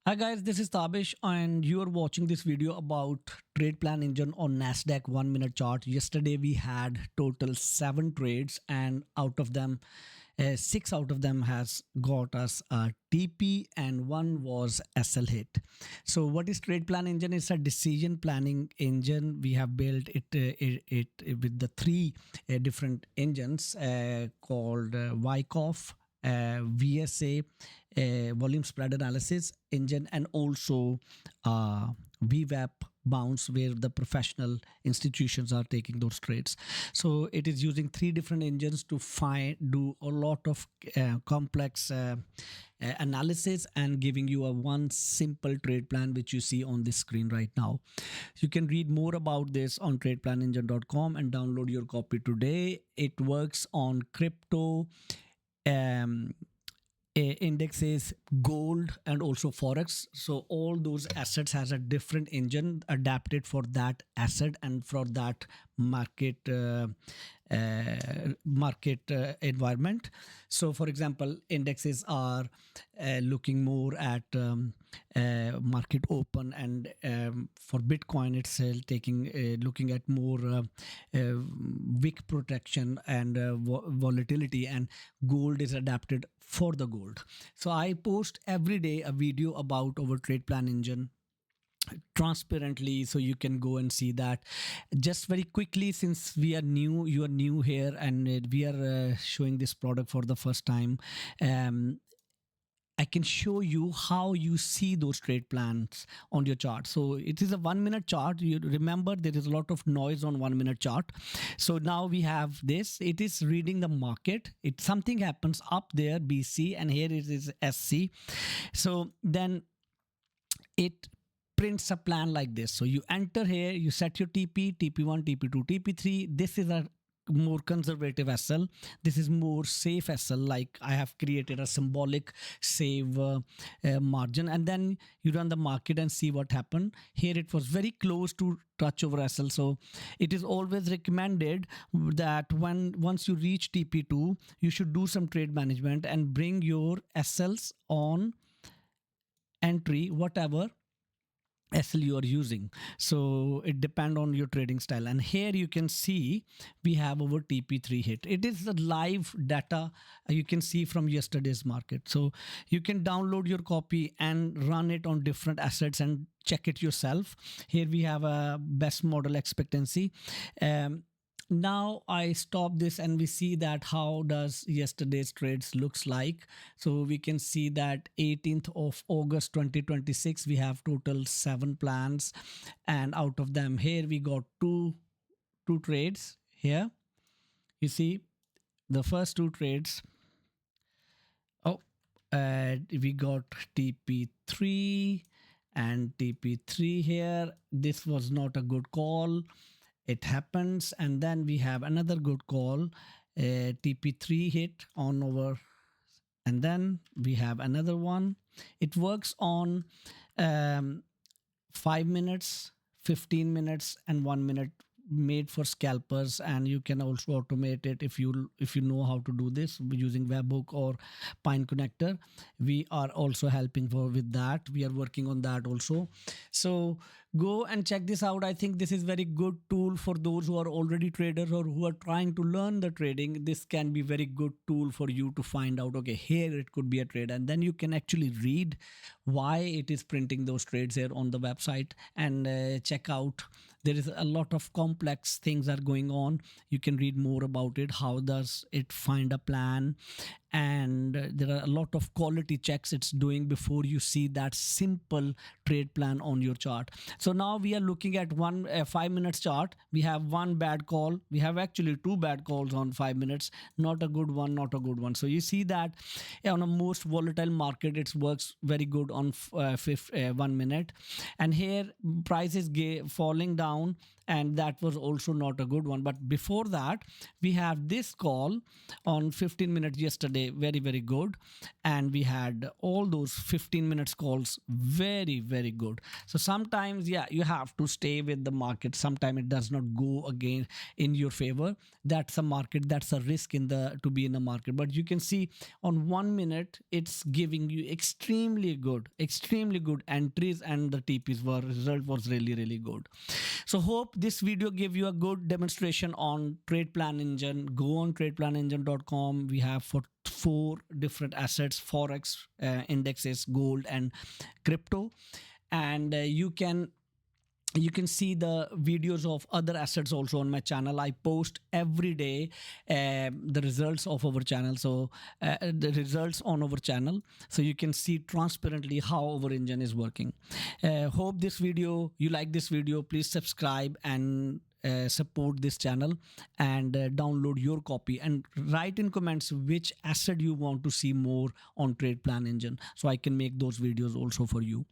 Hi guys, this is Tabish and you are watching this video about trade plan engine on Nasdaq 1 minute chart. Yesterday we had total 7 trades and out of them 6 out of them has got us a TP and one was SL hit. So what is trade plan engine? It's a decision planning engine. We have built it with the three different engines called Wyckoff, VSA, volume spread analysis engine, and also VWAP bounce where the professional institutions are taking those trades. So it is using three different engines to do a lot of complex analysis and giving you a one simple trade plan which you see on this screen right now. You can read more about this on tradeplanengine.com and download your copy today. It works on crypto, um, indexes, gold, and also forex. So all those assets has a different engine adapted for that asset and for that market environment. So for example, indexes are looking more at market open, and for Bitcoin it's taking looking at more wick protection and volatility, and gold is adapted for the gold. So I post every day a video about our trade plan engine transparently, so you can go and see that. Just very quickly, since we are new, you are new here, and we are showing this product for the first time, um, I can show you how you see those trade plans on your chart. So it is a 1 minute chart. You remember there is a lot of noise on 1 minute chart. So now we have this. It is reading the market. It something happens up there, BC, and here it is SC. So then it prints a plan like this. So you enter here, you set your TP, TP1, TP2, TP3. This is a more conservative SL. This is more safe SL. Like I have created a symbolic save margin, and then you run the market and see what happened. Here it was very close to touch over SL. So it is always recommended that once you reach TP2, you should do some trade management and bring your SLs on entry, whatever SL you are using. So it depend on your trading style. And here you can see we have our TP3 hit. It is the live data you can see from yesterday's market. So you can download your copy and run it on different assets and check it yourself. Here we have a best model expectancy. Now I stop this and we see that how does yesterday's trades looks like. So we can see that 18th of August 2026 we have total 7 plans, and out of them here we got two trades. Here you see the first two trades. Oh, we got TP3 and TP3 here. This was not a good call. It happens, and then we have another good call, TP3 hit on over, and then we have another one. It works on 5 minutes, 15 minutes, and 1 minute, made for scalpers. And you can also automate it if you know how to do this using webhook or pine connector. We are also helping with that. We are working on that also. So go and check this out. I think this is very good tool for those who are already traders or who are trying to learn the trading. This can be very good tool for you to find out, okay, here it could be a trade, and then you can actually read why it is printing those trades here on the website, and check out. There is a lot of complex things are going on. You can read more about it. How does it find a plan? And there are a lot of quality checks it's doing before you see that simple trade plan on your chart. So now we are looking at 5 minutes chart. We have one bad call. We have actually two bad calls on 5 minutes. Not a good one, not a good one. So you see that on a most volatile market, it works very good on 1 minute. And here price is falling down, and that was also not a good one. But before that, we have this call on 15 minutes yesterday, very, very good. And we had all those 15 minutes calls, very, very good. So sometimes, yeah, you have to stay with the market. Sometimes it does not go again in your favor. That's a market, that's a risk in the to be in the market. But you can see on 1 minute, it's giving you extremely good entries, and the TPs were result was really, really good. So hope this video gave you a good demonstration on Trade Plan Engine. Go on tradeplanengine.com. We have for 4 different assets: forex, indexes, gold, and crypto. And you can see the videos of other assets also on my channel. I post every day the results of our channel, so the results on our channel, so you can see transparently how our engine is working. Hope this video, you like this video. Please subscribe and support this channel, and download your copy, and write in comments which asset you want to see more on Trade Plan Engine, so I can make those videos also for you.